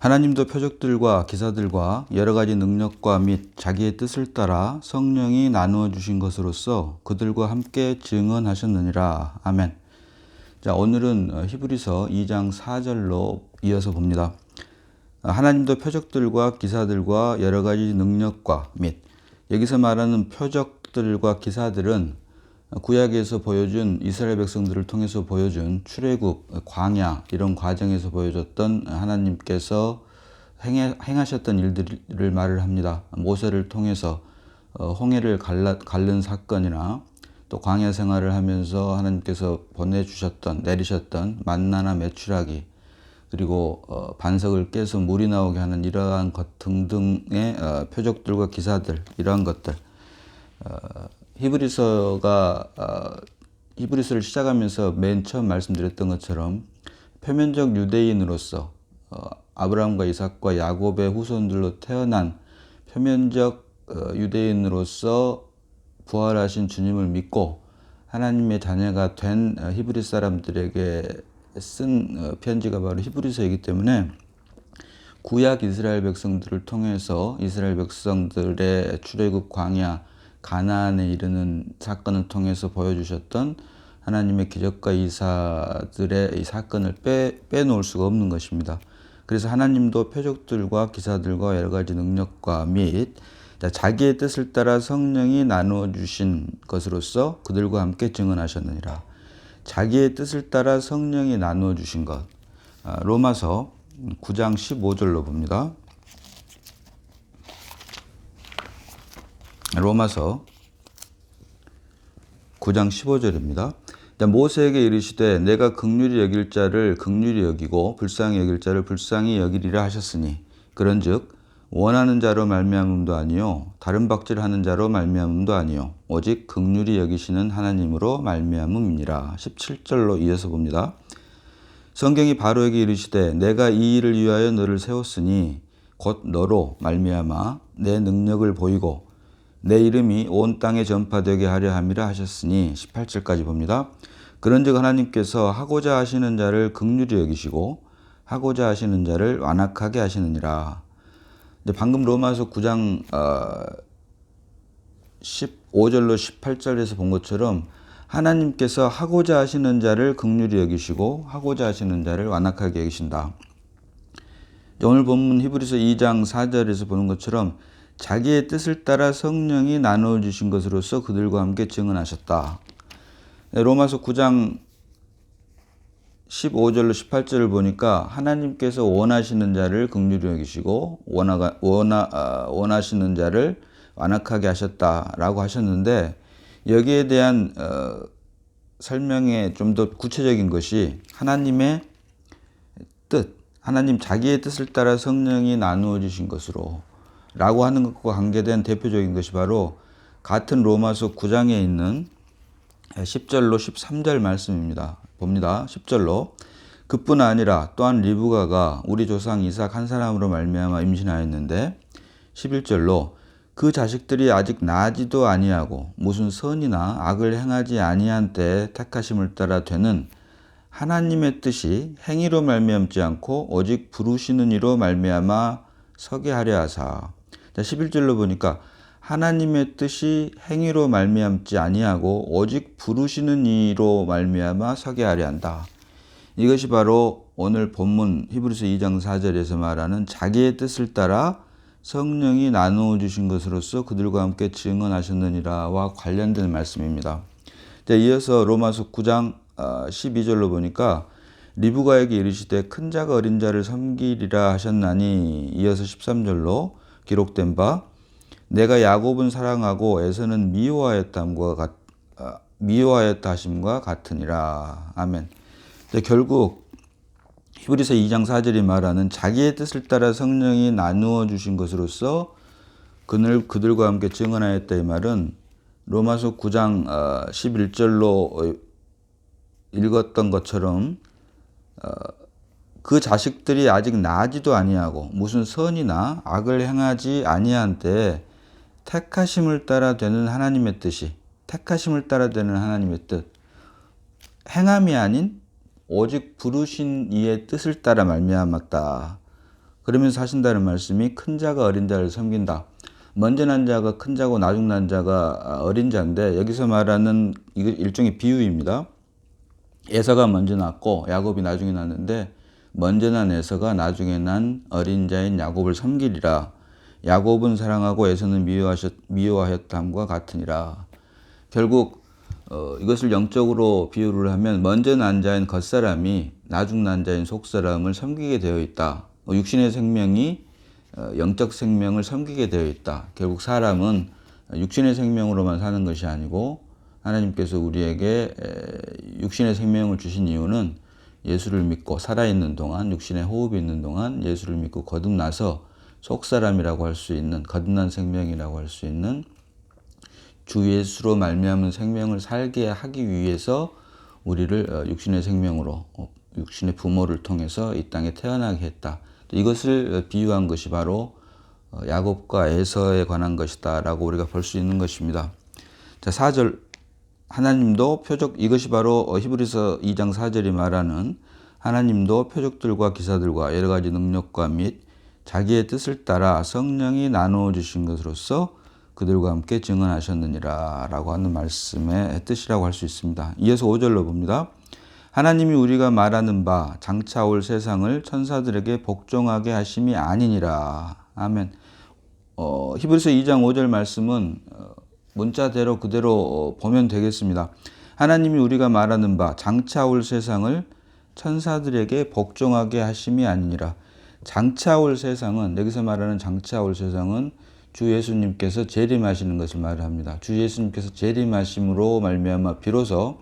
하나님도 표적들과 기사들과 여러 가지 능력과 및 자기의 뜻을 따라 성령이 나누어 주신 것으로서 그들과 함께 증언하셨느니라. 아멘. 자, 오늘은 히브리서 2장 4절로 이어서 봅니다. 하나님도 표적들과 기사들과 여러 가지 능력과 및, 여기서 말하는 표적들과 기사들은 구약에서 보여준 이스라엘 백성들을 통해서 보여준 출애굽, 광야 이런 과정에서 보여줬던 하나님께서 행하셨던 일들을 말을 합니다. 모세를 통해서 홍해를 갈른 사건이나 또 광야 생활을 하면서 하나님께서 내리셨던 만나나 메추라기, 그리고 반석을 깨서 물이 나오게 하는 이러한 것 등등의 표적들과 기사들, 이러한 것들. 히브리서를 시작하면서 맨 처음 말씀드렸던 것처럼 표면적 유대인으로서 아브라함과 이삭과 야곱의 후손들로 태어난 표면적 유대인으로서 부활하신 주님을 믿고 하나님의 자녀가 된 히브리 사람들에게 쓴 편지가 바로 히브리서이기 때문에 구약 이스라엘 백성들을 통해서 이스라엘 백성들의 출애굽, 광야, 가나안에 이르는 사건을 통해서 보여주셨던 하나님의 기적과 이사들의 이 사건을 빼놓을 수가 없는 것입니다. 그래서 하나님도 표적들과 기사들과 여러 가지 능력과 및 자기의 뜻을 따라 성령이 나누어 주신 것으로서 그들과 함께 증언하셨느니라. 자기의 뜻을 따라 성령이 나누어 주신 것. 로마서 9장 15절로 봅니다. 로마서 9장 15절입니다. 모세에게 이르시되 내가 긍휼히 여길 자를 긍휼히 여기고 불쌍히 여길 자를 불쌍히 여기리라 하셨으니 그런즉 원하는 자로 말미암음도 아니요 다른 박질하는 자로 말미암음도 아니요 오직 긍휼히 여기시는 하나님으로 말미암음이니라. 17절로 이어서 봅니다. 성경이 바로에게 이르시되 내가 이 일을 위하여 너를 세웠으니 곧 너로 말미암아 내 능력을 보이고 내 이름이 온 땅에 전파되게 하려 함이라 하셨으니 18절까지 봅니다. 그런즉 하나님께서 하고자 하시는 자를 긍휼히 여기시고 하고자 하시는 자를 완악하게 하시느니라. 방금 로마서 9장 15절로 18절에서 본 것처럼 하나님께서 하고자 하시는 자를 긍휼히 여기시고 하고자 하시는 자를 완악하게 여기신다. 오늘 본문 히브리서 2장 4절에서 보는 것처럼 자기의 뜻을 따라 성령이 나누어 주신 것으로서 그들과 함께 증언하셨다. 로마서 9장 15절로 18절을 보니까 하나님께서 원하시는 자를 긍휼히 여기시고 원하시는 자를 완악하게 하셨다라고 하셨는데, 여기에 대한 설명에 좀 더 구체적인 것이 하나님의 뜻, 하나님 자기의 뜻을 따라 성령이 나누어 주신 것으로 라고 하는 것과 관계된 대표적인 것이 바로 같은 로마서 9장에 있는 10절로 13절 말씀입니다. 봅니다. 10절로 그뿐 아니라 또한 리브가가 우리 조상 이삭 한 사람으로 말미암아 임신하였는데, 11절로 그 자식들이 아직 나지도 아니하고 무슨 선이나 악을 행하지 아니한 때에 택하심을 따라 되는 하나님의 뜻이 행위로 말미암지 않고 오직 부르시는 이로 말미암아 서게 하려 하사. 11절로 보니까 하나님의 뜻이 행위로 말미암지 아니하고 오직 부르시는 이로 말미암아 서게 하려 한다. 이것이 바로 오늘 본문 히브리서 2장 4절에서 말하는 자기의 뜻을 따라 성령이 나누어 주신 것으로서 그들과 함께 증언하셨느니라와 관련된 말씀입니다. 이어서 로마서 9장 12절로 보니까 리브가에게 이르시되 큰 자가 어린 자를 섬기리라 하셨나니, 이어서 13절로 기록된 바 내가 야곱은 사랑하고 에서는 미워하였다 하심과 같으니라. 아멘. 결국 히브리서 2장 4절이 말하는 자기의 뜻을 따라 성령이 나누어 주신 것으로서 그들과 함께 증언하였다, 이 말은 로마서 9장 11절로 읽었던 것처럼 그 자식들이 아직 나지도 아니하고 무슨 선이나 악을 행하지 아니한 때에 택하심을 따라 되는 하나님의 뜻이, 택하심을 따라 되는 하나님의 뜻, 행함이 아닌 오직 부르신 이의 뜻을 따라 말미암았다. 그러면서 하신다는 말씀이 큰 자가 어린 자를 섬긴다. 먼저 난 자가 큰 자고 나중 난 자가 어린 자인데 여기서 말하는 이거 일종의 비유입니다. 에서가 먼저 낳고 야곱이 나중에 낳는데 먼저 난 에서가 나중에 난 어린 자인 야곱을 섬기리라. 야곱은 사랑하고 에서는 미워하였담과 같으니라. 결국 이것을 영적으로 비유를 하면 먼저 난 자인 겉사람이 나중 난 자인 속사람을 섬기게 되어 있다. 육신의 생명이 영적 생명을 섬기게 되어 있다. 결국 사람은 육신의 생명으로만 사는 것이 아니고 하나님께서 우리에게 육신의 생명을 주신 이유는 예수를 믿고 살아있는 동안, 육신의 호흡이 있는 동안 예수를 믿고 거듭나서 속사람이라고 할 수 있는, 거듭난 생명이라고 할 수 있는 주 예수로 말미암은 생명을 살게 하기 위해서 우리를 육신의 생명으로, 육신의 부모를 통해서 이 땅에 태어나게 했다. 이것을 비유한 것이 바로 야곱과 에서에 관한 것이다 라고 우리가 볼 수 있는 것입니다. 자, 4절 하나님도 이것이 바로 히브리서 2장 4절이 말하는 하나님도 표적들과 기사들과 여러 가지 능력과 및 자기의 뜻을 따라 성령이 나누어 주신 것으로서 그들과 함께 증언하셨느니라 라고 하는 말씀의 뜻이라고 할 수 있습니다. 이어서 5절로 봅니다. 하나님이 우리가 말하는 바 장차 올 세상을 천사들에게 복종하게 하심이 아니니라. 아멘. 히브리서 2장 5절 말씀은 문자대로 그대로 보면 되겠습니다. 하나님이 우리가 말하는 바 장차 올 세상을 천사들에게 복종하게 하심이 아니니라. 장차 올 세상은, 여기서 말하는 장차 올 세상은 주 예수님께서 재림하시는 것을 말합니다. 주 예수님께서 재림하심으로 말미암아 비로소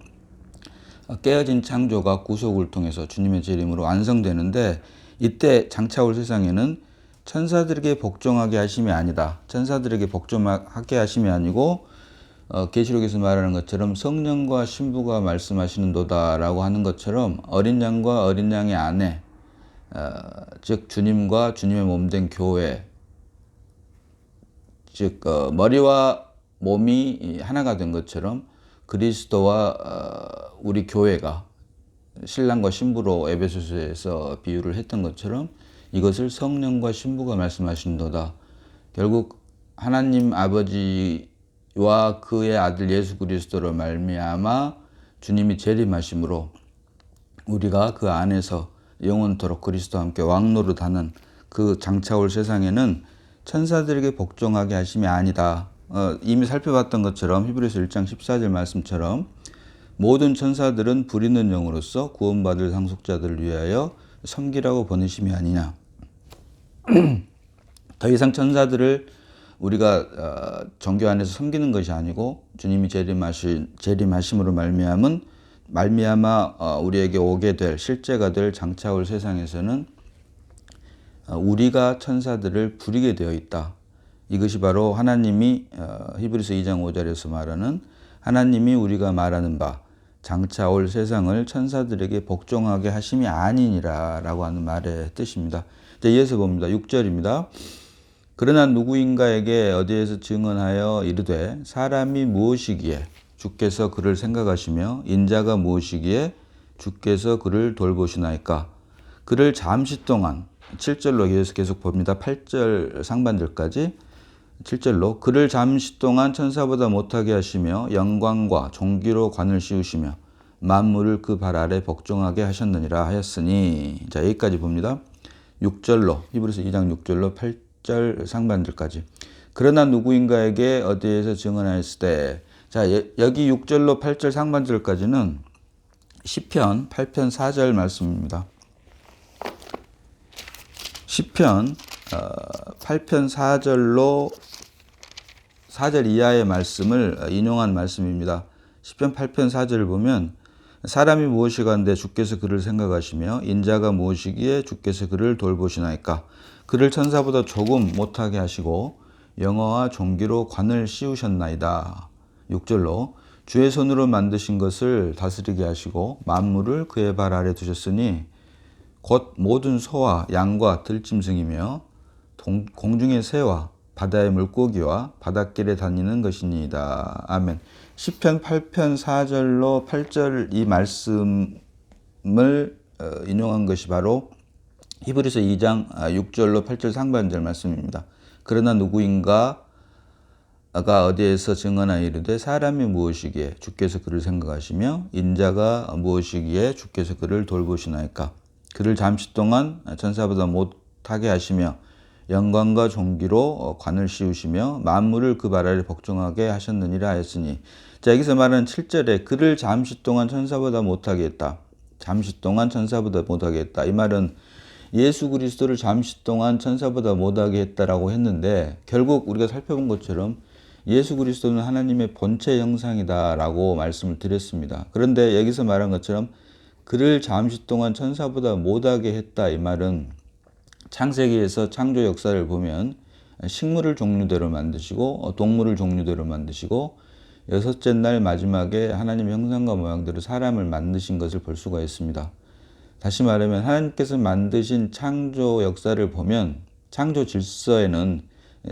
깨어진 창조가 구속을 통해서 주님의 재림으로 완성되는데, 이때 장차 올 세상에는 천사들에게 복종하게 하심이 아니다. 천사들에게 복종하게 하심이 아니고 계시록에서 말하는 것처럼 성령과 신부가 말씀하시는도다라고 하는 것처럼 어린 양과 어린 양의 아내, 즉 주님과 주님의 몸된 교회, 즉 머리와 몸이 하나가 된 것처럼 그리스도와 우리 교회가 신랑과 신부로 에베소서에서 비유를 했던 것처럼 이것을 성령과 신부가 말씀하신도다. 결국 하나님 아버지와 그의 아들 예수 그리스도로 말미암아 주님이 재림하심으로 우리가 그 안에서 영원토록 그리스도와 함께 왕노릇하는 그 장차 올 세상에는 천사들에게 복종하게 하심이 아니다. 이미 살펴봤던 것처럼 히브리서 1장 14절 말씀처럼 모든 천사들은 부리는 영으로서 구원받을 상속자들을 위하여 섬기라고 보내심이 아니냐. 더 이상 천사들을 우리가 정교 안에서 섬기는 것이 아니고 주님이 재림하심으로 말미암아 우리에게 오게 될, 실제가 될 장차 올 세상에서는 우리가 천사들을 부리게 되어 있다. 이것이 바로 하나님이 히브리서 2장 5절에서 말하는 하나님이 우리가 말하는 바 장차 올 세상을 천사들에게 복종하게 하심이 아니니라 라고 하는 말의 뜻입니다. 이제 이어서 봅니다. 6절입니다. 그러나 누구인가에게 어디에서 증언하여 이르되 사람이 무엇이기에 주께서 그를 생각하시며 인자가 무엇이기에 주께서 그를 돌보시나이까. 그를 잠시 동안, 7절로 계속 봅니다. 8절 상반절까지 7절로 그를 잠시 동안 천사보다 못하게 하시며 영광과 존귀로 관을 씌우시며 만물을 그 발 아래 복종하게 하셨느니라 하였으니. 자, 여기까지 봅니다. 6절로 히브리서 2장 6절로 8절 상반절까지. 그러나 누구인가에게 어디에서 증언하였을 때, 자, 여기 6절로 8절 상반절까지는 시편 8편 4절 말씀입니다. 시편 8편 4절로 4절 이하의 말씀을 인용한 말씀입니다. 시편 8편 4절을 보면 사람이 무엇이간데 주께서 그를 생각하시며 인자가 무엇이기에 주께서 그를 돌보시나이까. 그를 천사보다 조금 못하게 하시고 영어와 존귀로 관을 씌우셨나이다. 6절로 주의 손으로 만드신 것을 다스리게 하시고 만물을 그의 발 아래 두셨으니 곧 모든 소와 양과 들짐승이며 공중의 새와 바다의 물고기와 바닷길에 다니는 것이니이다. 아멘. 시편 8편 4절로 8절 이 말씀을 인용한 것이 바로 히브리서 2장 6절로 8절 상반절 말씀입니다. 그러나 누구인가 가 어디에서 증언하여 이르되 사람이 무엇이기에 주께서 그를 생각하시며 인자가 무엇이기에 주께서 그를 돌보시나이까. 그를 잠시 동안 천사보다 못하게 하시며 영광과 존귀로 관을 씌우시며 만물을 그 발 아래 복종하게 하셨느니라 하였으니. 자, 여기서 말하는 7절에 그를 잠시 동안 천사보다 못하게 했다. 잠시 동안 천사보다 못하게 했다. 이 말은 예수 그리스도를 잠시 동안 천사보다 못하게 했다라고 했는데, 결국 우리가 살펴본 것처럼 예수 그리스도는 하나님의 본체 형상이다라고 말씀을 드렸습니다. 그런데 여기서 말한 것처럼 그를 잠시 동안 천사보다 못하게 했다. 이 말은 창세기에서 창조 역사를 보면 식물을 종류대로 만드시고 동물을 종류대로 만드시고 여섯째 날 마지막에 하나님의 형상과 모양대로 사람을 만드신 것을 볼 수가 있습니다. 다시 말하면 하나님께서 만드신 창조 역사를 보면 창조 질서에는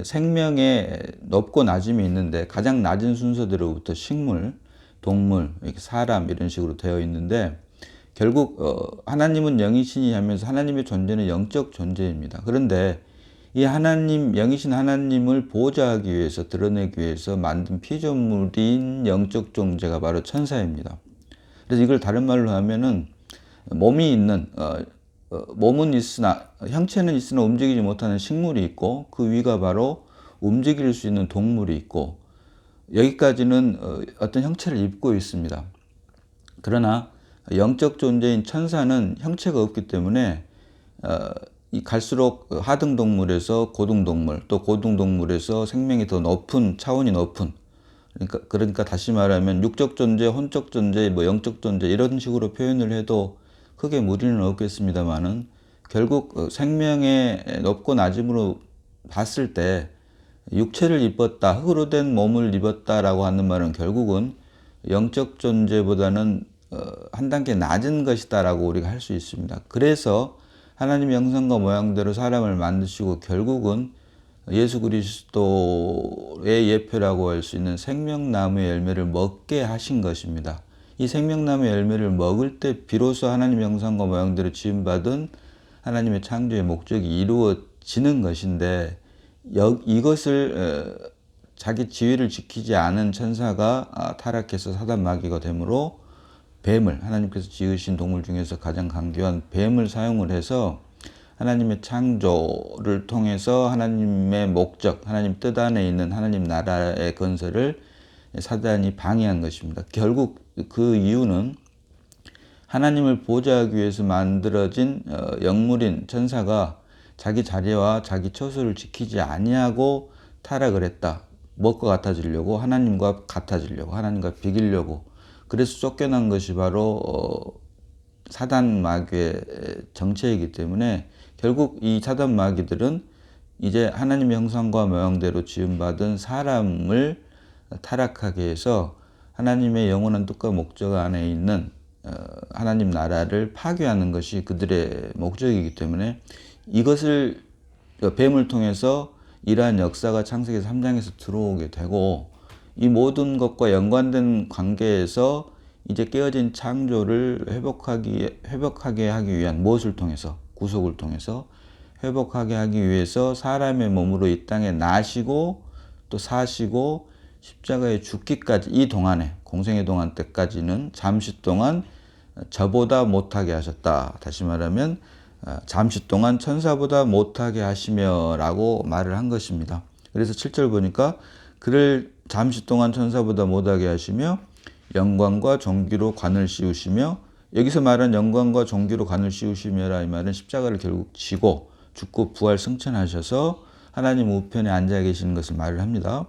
생명의 높고 낮음이 있는데 가장 낮은 순서대로부터 식물, 동물, 사람 이런 식으로 되어 있는데, 결국 하나님은 영이시니 하면서 하나님의 존재는 영적 존재입니다. 그런데 이 하나님, 영이신 하나님을 보호하기 위해서, 드러내기 위해서 만든 피조물인 영적 존재가 바로 천사입니다. 그래서 이걸 다른 말로 하면은 몸이 있는 몸은 있으나 형체는 있으나 움직이지 못하는 식물이 있고, 그 위가 바로 움직일 수 있는 동물이 있고, 여기까지는 어떤 형체를 입고 있습니다. 그러나 영적 존재인 천사는 형체가 없기 때문에 갈수록 하등 동물에서 고등 동물, 또 고등 동물에서 생명이 더 높은, 차원이 높은, 그러니까 다시 말하면 육적 존재, 혼적 존재, 영적 존재 이런 식으로 표현을 해도 크게 무리는 없겠습니다만은, 결국 생명의 높고 낮음으로 봤을 때 육체를 입었다, 흙으로 된 몸을 입었다라고 하는 말은 결국은 영적 존재보다는 한 단계 낮은 것이다라고 우리가 할 수 있습니다. 그래서 하나님의 형상과 모양대로 사람을 만드시고 결국은 예수 그리스도의 예표라고 할 수 있는 생명나무의 열매를 먹게 하신 것입니다. 이 생명나무의 열매를 먹을 때 비로소 하나님의 형상과 모양대로 지음받은 하나님의 창조의 목적이 이루어지는 것인데, 이것을 자기 지위를 지키지 않은 천사가 타락해서 사단 마귀가 되므로 뱀을, 하나님께서 지으신 동물 중에서 가장 강교한 뱀을 사용을 해서 하나님의 창조를 통해서 하나님의 목적, 하나님 뜻 안에 있는 하나님 나라의 건설을 사단이 방해한 것입니다. 결국 그 이유는 하나님을 보좌하기 위해서 만들어진 영물인 천사가 자기 자리와 자기 처소를 지키지 아니하고 타락을 했다. 무엇과 같아지려고? 하나님과 같아지려고, 하나님과 비기려고. 그래서 쫓겨난 것이 바로 사단 마귀의 정체이기 때문에, 결국 이 사단 마귀들은 이제 하나님의 형상과 모양대로 지음받은 사람을 타락하게 해서 하나님의 영원한 뜻과 목적 안에 있는 하나님 나라를 파괴하는 것이 그들의 목적이기 때문에, 이것을 뱀을 통해서 이러한 역사가 창세기 3장에서 들어오게 되고, 이 모든 것과 연관된 관계에서 이제 깨어진 창조를 회복하게 하기 위한, 무엇을 통해서? 구속을 통해서 회복하게 하기 위해서 사람의 몸으로 이 땅에 나시고 또 사시고 십자가에 죽기까지, 이 동안에, 공생의 동안 때까지는 잠시 동안 저보다 못하게 하셨다. 다시 말하면 잠시 동안 천사보다 못하게 하시며 라고 말을 한 것입니다. 그래서 7절 보니까 그를 잠시 동안 천사보다 못하게 하시며 영광과 존귀로 관을 씌우시며, 여기서 말한 영광과 존귀로 관을 씌우시며라 이 말은 십자가를 결국 지고 죽고 부활 승천하셔서 하나님 우편에 앉아 계시는 것을 말을 합니다.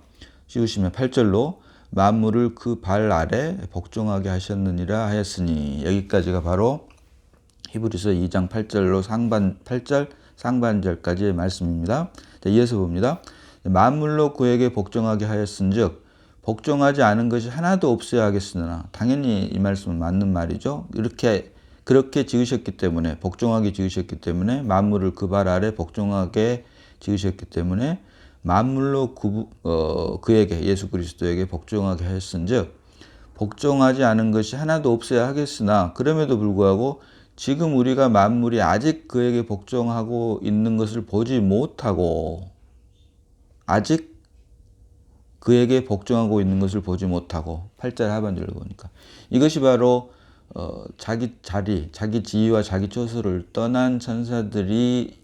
씌우시며 8절로 만물을 그 발 아래 복종하게 하셨느니라 하였으니, 여기까지가 바로 히브리서 2장 8절로 8절 상반절까지의 말씀입니다. 자, 이어서 봅니다. 만물로 그에게 복종하게 하였은즉 복종하지 않은 것이 하나도 없어야 하겠으나, 당연히 이 말씀은 맞는 말이죠. 그렇게 지으셨기 때문에, 복종하게 지으셨기 때문에, 만물을 그 발 아래 복종하게 지으셨기 때문에 만물로 그에게, 예수 그리스도에게 복종하게 하였은즉 복종하지 않은 것이 하나도 없어야 하겠으나, 그럼에도 불구하고 지금 우리가 만물이 아직 그에게 복종하고 있는 것을 보지 못하고 아직 그에게 복종하고 있는 것을 보지 못하고 8절 하반절을 보니까 이것이 바로 자기 자리, 자기 지위와 자기 처소를 떠난 천사들이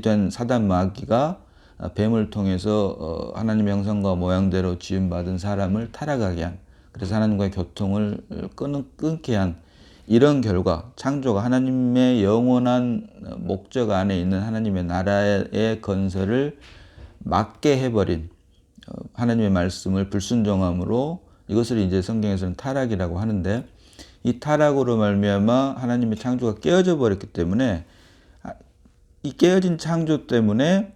된 사단 마귀가 뱀을 통해서 하나님의 형상과 모양대로 지음받은 사람을 타락하게 한, 그래서 하나님과의 교통을 끊게 한 이런 결과, 창조가 하나님의 영원한 목적 안에 있는 하나님의 나라의 건설을 막게 해버린 하나님의 말씀을 불순종함으로, 이것을 이제 성경에서는 타락이라고 하는데, 이 타락으로 말미암아 하나님의 창조가 깨어져 버렸기 때문에, 이 깨어진 창조 때문에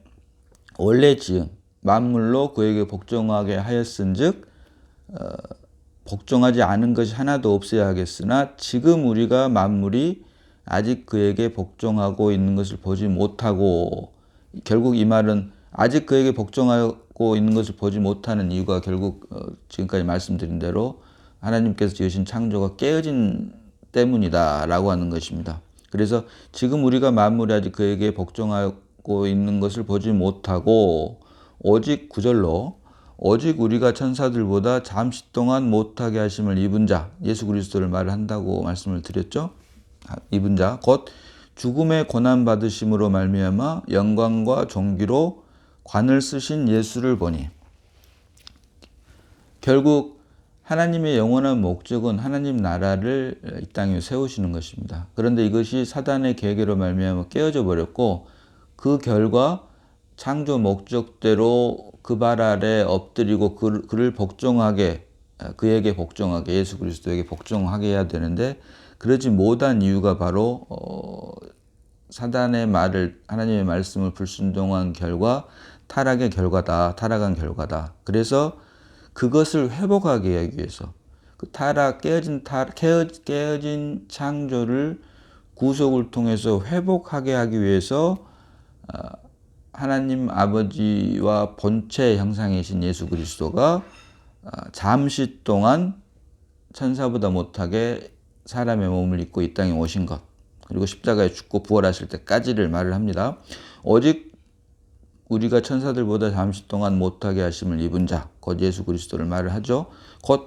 원래 지은 만물로 그에게 복종하게 하였은즉 복종하지 않은 것이 하나도 없어야 하겠으나 지금 우리가 만물이 아직 그에게 복종하고 있는 것을 보지 못하고, 결국 이 말은 아직 그에게 복종하고 있는 것을 보지 못하는 이유가 결국 지금까지 말씀드린 대로 하나님께서 지으신 창조가 깨어진 때문이다 라고 하는 것입니다. 그래서 지금 우리가 만물이 아직 그에게 복종하고 있는 것을 보지 못하고 오직 9절로 오직 우리가 천사들보다 잠시 동안 못하게 하심을 입은 자, 예수 그리스도를 말한다고 말씀을 드렸죠. 입은 자 곧 죽음의 고난 받으심으로 말미암아 영광과 존귀로 관을 쓰신 예수를 보니, 결국 하나님의 영원한 목적은 하나님 나라를 이 땅에 세우시는 것입니다. 그런데 이것이 사단의 계계로 말미암아 깨어져 버렸고, 그 결과 창조 목적대로 그 발 아래 엎드리고 그를 복종하게, 그에게 복종하게, 예수 그리스도에게 복종하게 해야 되는데 그러지 못한 이유가 바로 사단의 말을, 하나님의 말씀을 불순종한 결과 타락의 결과다. 타락한 결과다. 그래서 그것을 회복하게 하기 위해서 그 깨어진 창조를 구속을 통해서 회복하게 하기 위해서 하나님 아버지와 본체 형상이신 예수 그리스도가 잠시 동안 천사보다 못하게 사람의 몸을 입고 이 땅에 오신 것, 그리고 십자가에 죽고 부활하실 때까지를 말을 합니다. 오직 우리가 천사들보다 잠시 동안 못하게 하심을 입은 자, 곧 예수 그리스도를 말을 하죠. 곧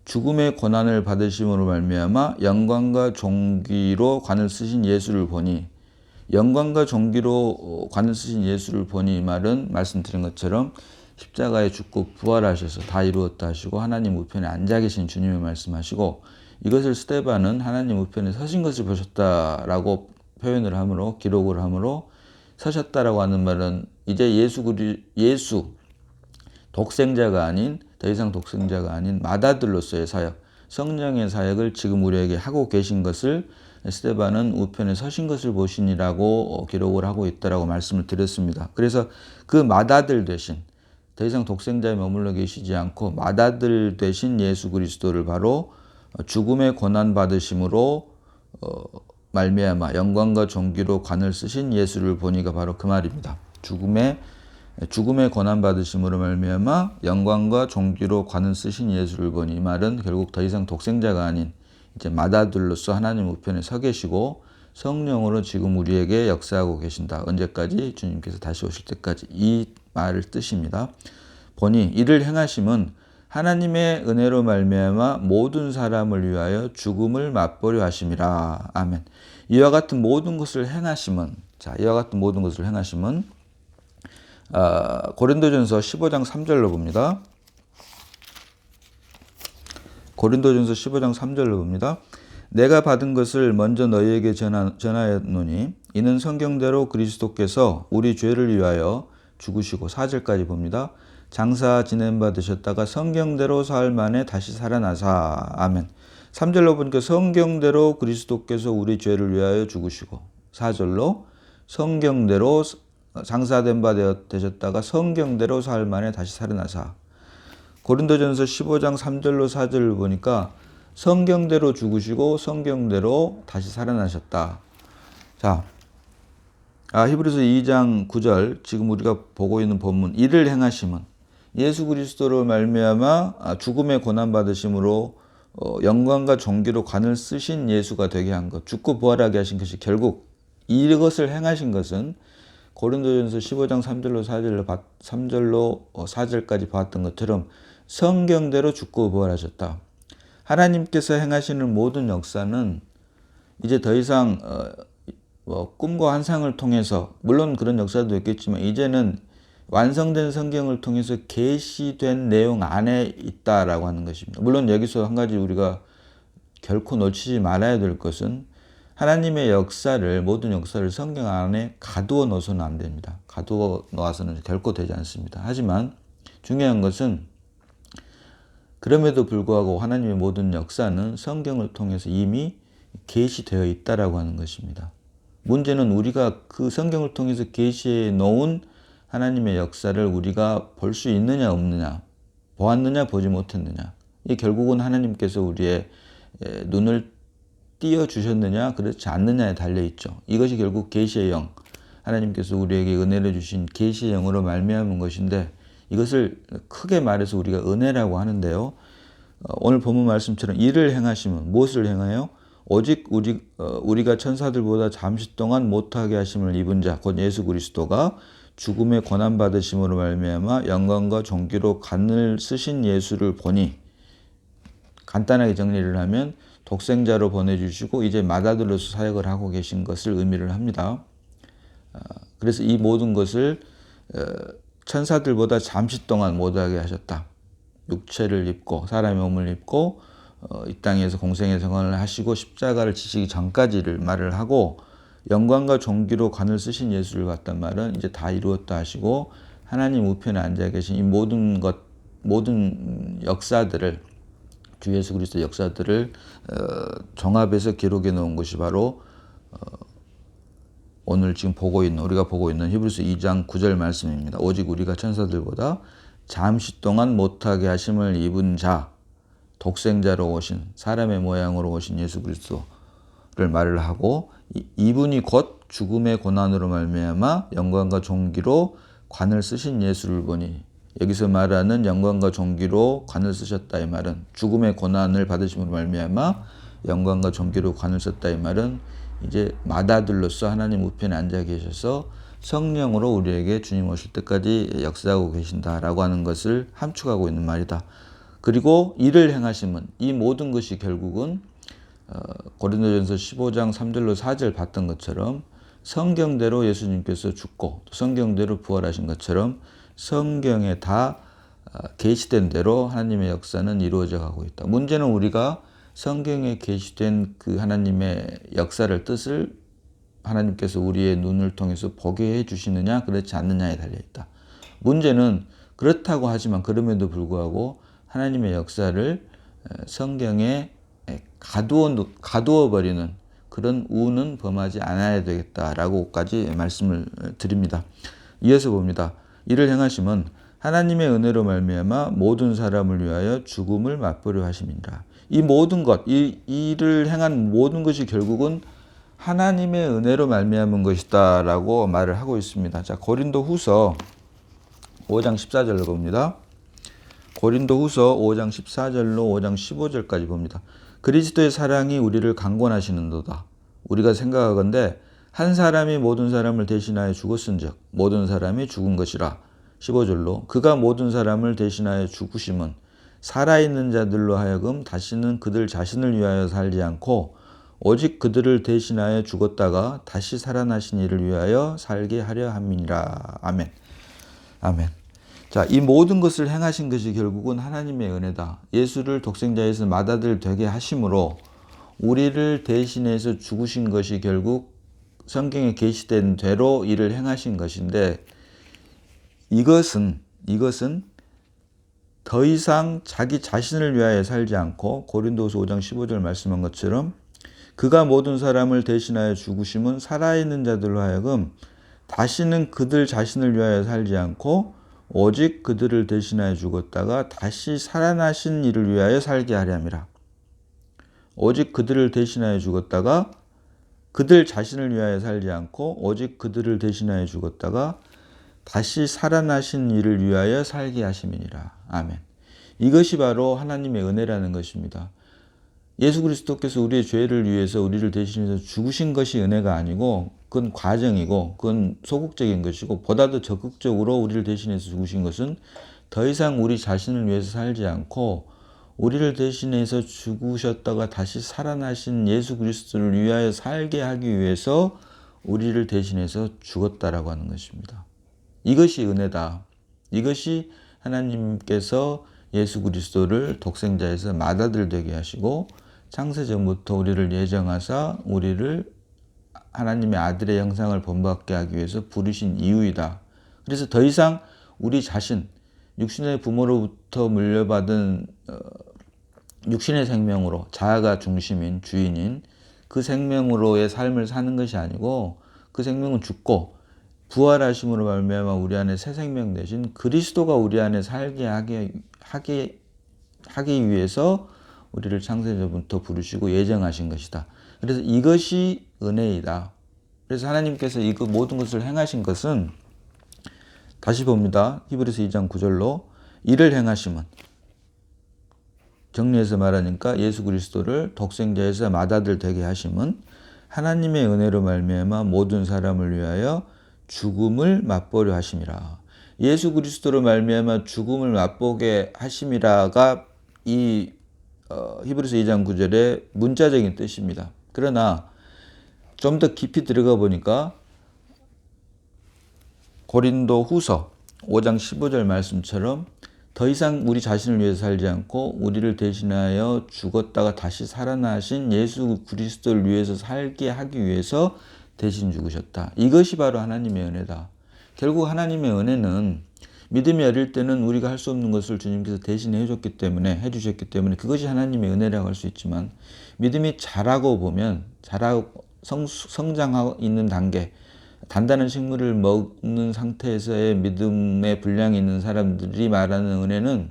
죽음의 고난을 받으심으로 말미암아 영광과 존귀로 관을 쓰신 예수를 보니, 영광과 존귀로 관을 쓰신 예수를 보니, 이 말은 말씀드린 것처럼 십자가에 죽고 부활하셔서 다 이루었다 하시고 하나님 우편에 앉아 계신 주님의 말씀하시고, 이것을 스데반은 하나님 우편에 서신 것을 보셨다라고 표현을 하므로, 기록을 하므로, 서셨다라고 하는 말은 이제 예수 독생자가 아닌, 더 이상 독생자가 아닌 맏아들로서의 사역, 성령의 사역을 지금 우리에게 하고 계신 것을 스데반은 우편에 서신 것을 보시니라고 기록을 하고 있다라고 말씀을 드렸습니다. 그래서 그 맏아들 되신, 더 이상 독생자에 머물러 계시지 않고 맏아들 되신 예수 그리스도를 바로 죽음의 고난 받으심으로 말미암아 영광과 존귀로 관을 쓰신 예수를 보니가 바로 그 말입니다. 죽음의 고난 받으심으로 말미암아 영광과 존귀로 관을 쓰신 예수를 보니, 이 말은 결국 더 이상 독생자가 아닌 이제 맏아들로서 하나님 우편에 서 계시고 성령으로 지금 우리에게 역사하고 계신다. 언제까지? 주님께서 다시 오실 때까지. 이 말을 뜻입니다. 보니 이를 행하심은 하나님의 은혜로 말미암아 모든 사람을 위하여 죽음을 맛보려 하심이라. 아멘. 이와 같은 모든 것을 행하심은, 이와 같은 모든 것을 행하심은 고린도전서 15장 3절로 봅니다. 고린도전서 15장 3절로 봅니다. 내가 받은 것을 먼저 너희에게 전하였노니 이는 성경대로 그리스도께서 우리 죄를 위하여 죽으시고, 4절까지 봅니다. 장사 지낸 바 되셨다가 성경대로 사흘 만에 다시 살아나사. 아멘. 3절로 보니까 성경대로 그리스도께서 우리 죄를 위하여 죽으시고, 4절로 성경대로 장사된 바 되셨다가 성경대로 사흘 만에 다시 살아나사. 고린도전서 15장 3절로 4절을 보니까 성경대로 죽으시고 성경대로 다시 살아나셨다. 자, 히브리서 2장 9절, 지금 우리가 보고 있는 본문, 이를 행하심은 예수 그리스도로 말미암아 죽음의 고난 받으심으로 영광과 존귀로 관을 쓰신 예수가 되게 한 것, 죽고 부활하게 하신 것이 결국 이것을 행하신 것은 고린도전서 15장 3절로 4절까지 봤던 것처럼 성경대로 죽고 부활하셨다. 하나님께서 행하시는 모든 역사는 이제 더 이상 꿈과 환상을 통해서, 물론 그런 역사도 있겠지만 이제는 완성된 성경을 통해서 계시된 내용 안에 있다라고 하는 것입니다. 물론 여기서 한 가지 우리가 결코 놓치지 말아야 될 것은 하나님의 역사를, 모든 역사를 성경 안에 가두어 놓아서는 안 됩니다. 가두어 놓아서는 결코 되지 않습니다. 하지만 중요한 것은 그럼에도 불구하고 하나님의 모든 역사는 성경을 통해서 이미 계시되어 있다라고 하는 것입니다. 문제는 우리가 그 성경을 통해서 계시해 놓은 하나님의 역사를 우리가 볼 수 있느냐 없느냐, 보았느냐 보지 못했느냐, 이 결국은 하나님께서 우리의 눈을 띄어주셨느냐 그렇지 않느냐에 달려있죠. 이것이 결국 계시의 영, 하나님께서 우리에게 은혜를 주신 계시의 영으로 말미암은 것인데, 이것을 크게 말해서 우리가 은혜라고 하는데요. 오늘 본문 말씀처럼 이를 행하시면 무엇을 행하여? 오직 우리가 천사들보다 잠시 동안 못하게 하심을 입은 자, 곧 예수 그리스도가 죽음의 고난 받으심으로 말미암아 영광과 존귀로 관을 쓰신 예수를 보니, 간단하게 정리를 하면 독생자로 보내주시고 이제 맏아들로서 사역을 하고 계신 것을 의미를 합니다. 그래서 이 모든 것을 천사들보다 잠시 동안 못하게 하셨다. 육체를 입고 사람의 몸을 입고 이 땅에서 공생의 생활을 하시고 십자가를 지시기 전까지를 말을 하고, 영광과 존귀로 관을 쓰신 예수를 봤단 말은 이제 다 이루었다 하시고 하나님 우편에 앉아 계신 이 모든 역사들을, 주 예수 그리스도의 역사들을 종합해서 기록해 놓은 것이 바로 오늘 지금 우리가 보고 있는 히브리서 2장 9절 말씀입니다. 오직 우리가 천사들보다 잠시 동안 못하게 하심을 입은 자, 독생자로 오신, 사람의 모양으로 오신 예수 그리스도를 말을 하고, 이분이 곧 죽음의 고난으로 말미암아 영광과 존귀로 관을 쓰신 예수를 보니, 여기서 말하는 영광과 존귀로 관을 쓰셨다 이 말은, 죽음의 고난을 받으심으로 말미암아 영광과 존귀로 관을 썼다 이 말은 이제 맏아들로서 하나님 우편에 앉아 계셔서 성령으로 우리에게 주님 오실 때까지 역사하고 계신다라고 하는 것을 함축하고 있는 말이다. 그리고 이를 행하심은, 이 모든 것이 결국은 고린도전서 15장 3절로 4절 봤던 것처럼 성경대로 예수님께서 죽고 성경대로 부활하신 것처럼 성경에 다 계시된 대로 하나님의 역사는 이루어져 가고 있다. 문제는 우리가 성경에 계시된 그 하나님의 역사를, 뜻을 하나님께서 우리의 눈을 통해서 보게 해주시느냐 그렇지 않느냐에 달려있다. 문제는 그렇다고 하지만 그럼에도 불구하고 하나님의 역사를 성경에 가두어 버리는 그런 우는 범하지 않아야 되겠다라고까지 말씀을 드립니다. 이어서 봅니다. 이를 행하심은 하나님의 은혜로 말미암아 모든 사람을 위하여 죽음을 맛보려 하심이니라. 이 모든 것, 이를 행한 모든 것이 결국은 하나님의 은혜로 말미암은 것이다라고 말을 하고 있습니다. 자, 고린도후서 5장 14절로 봅니다. 고린도후서 5장 14절로 5장 15절까지 봅니다. 그리스도의 사랑이 우리를 강권하시는도다. 우리가 생각하건대 한 사람이 모든 사람을 대신하여 죽었은즉 모든 사람이 죽은 것이라. 15절로 그가 모든 사람을 대신하여 죽으심은 살아있는 자들로 하여금 다시는 그들 자신을 위하여 살지 않고 오직 그들을 대신하여 죽었다가 다시 살아나신 이를 위하여 살게 하려 함이니라. 아멘. 아멘. 자, 이 모든 것을 행하신 것이 결국은 하나님의 은혜다. 예수를 독생자에서 맏아들 되게 하심으로 우리를 대신해서 죽으신 것이 결국 성경에 계시된 대로 이를 행하신 것인데, 이것은 더 이상 자기 자신을 위하여 살지 않고 고린도서 5장 15절 말씀한 것처럼 그가 모든 사람을 대신하여 죽으심은 살아있는 자들로 하여금 다시는 그들 자신을 위하여 살지 않고 오직 그들을 대신하여 죽었다가 다시 살아나신 이를 위하여 살게 하려 함이라. 오직 그들을 대신하여 죽었다가 그들 자신을 위하여 살지 않고 오직 그들을 대신하여 죽었다가 다시 살아나신 이를 위하여 살게 하심이니라. 아멘. 이것이 바로 하나님의 은혜라는 것입니다. 예수 그리스도께서 우리의 죄를 위해서 우리를 대신해서 죽으신 것이 은혜가 아니고 그건 과정이고 그건 소극적인 것이고 보다 더 적극적으로 우리를 대신해서 죽으신 것은 더 이상 우리 자신을 위해서 살지 않고 우리를 대신해서 죽으셨다가 다시 살아나신 예수 그리스도를 위하여 살게 하기 위해서 우리를 대신해서 죽었다라고 하는 것입니다. 이것이 은혜다. 이것이 하나님께서 예수 그리스도를 독생자에서 맏아들 되게 하시고 창세전부터 우리를 예정하사 우리를 하나님의 아들의 형상을 본받게 하기 위해서 부르신 이유이다. 그래서 더 이상 우리 자신, 육신의 부모로부터 물려받은 육신의 생명으로 자아가 중심인 주인인 그 생명으로의 삶을 사는 것이 아니고 그 생명은 죽고 부활하심으로 말미암아 우리 안에 새 생명 대신 그리스도가 우리 안에 살게 하기 위해서 우리를 창세전부터 부르시고 예정하신 것이다. 그래서 이것이 은혜이다. 그래서 하나님께서 이거 모든 것을 행하신 것은 다시 봅니다. 히브리서 2장 9절로 이를 행하심은 정리해서 말하니까 예수 그리스도를 독생자에서 맏아들 되게 하심은 하나님의 은혜로 말미암아 모든 사람을 위하여 죽음을 맛보려 하심이라. 예수 그리스도로 말미암아 죽음을 맛보게 하심이라가 이 히브리서 2장 9절의 문자적인 뜻입니다. 그러나 좀 더 깊이 들어가 보니까 고린도 후서 5장 15절 말씀처럼 더 이상 우리 자신을 위해서 살지 않고 우리를 대신하여 죽었다가 다시 살아나신 예수 그리스도를 위해서 살게 하기 위해서 대신 죽으셨다. 이것이 바로 하나님의 은혜다. 결국 하나님의 은혜는 믿음이 어릴 때는 우리가 할 수 없는 것을 주님께서 대신 해주셨기 때문에 그것이 하나님의 은혜라고 할 수 있지만 믿음이 자라고 보면 자라고 성장하고 있는 단계, 단단한 식물을 먹는 상태에서의 믿음의 분량이 있는 사람들이 말하는 은혜는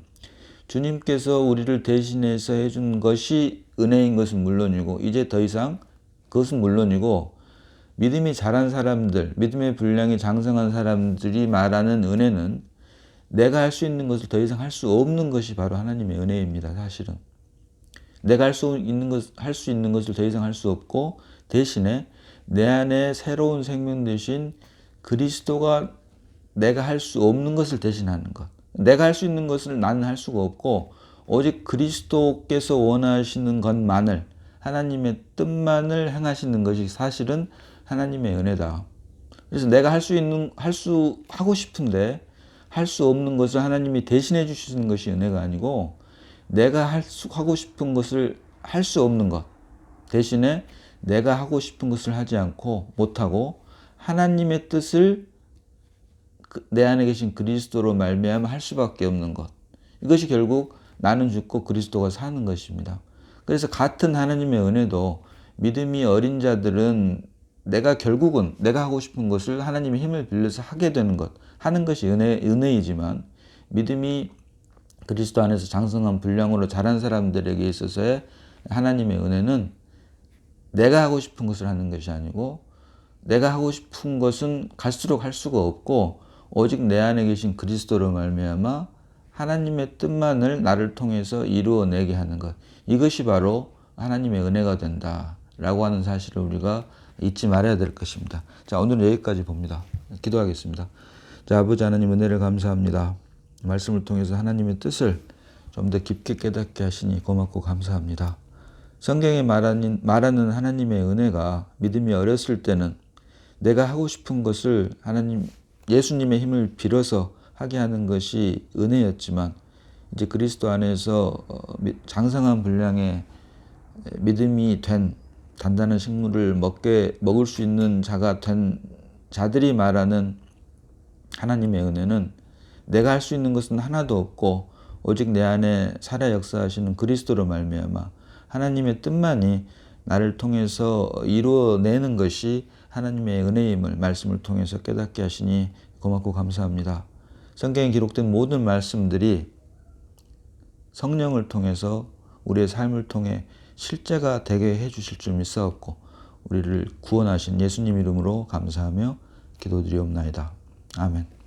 주님께서 우리를 대신해서 해준 것이 은혜인 것은 물론이고 이제 더 이상 그것은 물론이고 믿음이 자란 사람들, 믿음의 분량이 장성한 사람들이 말하는 은혜는 내가 할 수 있는 것을 더 이상 할 수 없는 것이 바로 하나님의 은혜입니다. 사실은 내가 할 수 있는 것을 더 이상 할 수 없고 대신에 내 안에 새로운 생명 대신 그리스도가 내가 할 수 없는 것을 대신하는 것. 내가 할 수 있는 것을 나는 할 수가 없고 오직 그리스도께서 원하시는 것만을 하나님의 뜻만을 행하시는 것이 사실은 하나님의 은혜다. 그래서 내가 하고 싶은데 할 수 없는 것을 하나님이 대신해 주시는 것이 은혜가 아니고 내가 하고 싶은 것을 할 수 없는 것 대신에 내가 하고 싶은 것을 하지 않고 못하고 하나님의 뜻을 내 안에 계신 그리스도로 말미암아 할 수밖에 없는 것. 이것이 결국 나는 죽고 그리스도가 사는 것입니다. 그래서 같은 하나님의 은혜도 믿음이 어린 자들은 결국은 내가 하고 싶은 것을 하나님의 힘을 빌려서 하게 되는 것, 하는 것이 은혜이지만 믿음이 그리스도 안에서 장성한 분량으로 자란 사람들에게 있어서의 하나님의 은혜는 내가 하고 싶은 것을 하는 것이 아니고 내가 하고 싶은 것은 갈수록 할 수가 없고 오직 내 안에 계신 그리스도로 말미암아 하나님의 뜻만을 나를 통해서 이루어내게 하는 것. 이것이 바로 하나님의 은혜가 된다라고 하는 사실을 우리가 잊지 말아야 될 것입니다. 자, 오늘은 여기까지 봅니다. 기도하겠습니다. 자, 아버지 하나님 은혜를 감사합니다. 말씀을 통해서 하나님의 뜻을 좀 더 깊게 깨닫게 하시니 고맙고 감사합니다. 성경에 말하는 하나님의 은혜가 믿음이 어렸을 때는 내가 하고 싶은 것을 예수님의 힘을 빌어서 하게 하는 것이 은혜였지만 이제 그리스도 안에서 장성한 분량의 믿음이 된 단단한 식물을 먹을 수 있는 자가 된 자들이 말하는 하나님의 은혜는 내가 할 수 있는 것은 하나도 없고 오직 내 안에 살아 역사하시는 그리스도로 말미암아 하나님의 뜻만이 나를 통해서 이루어내는 것이 하나님의 은혜임을 말씀을 통해서 깨닫게 하시니 고맙고 감사합니다. 성경에 기록된 모든 말씀들이 성령을 통해서 우리의 삶을 통해 실제가 되게 해주실 줄 믿사옵고 우리를 구원하신 예수님 이름으로 감사하며 기도드리옵나이다. 아멘.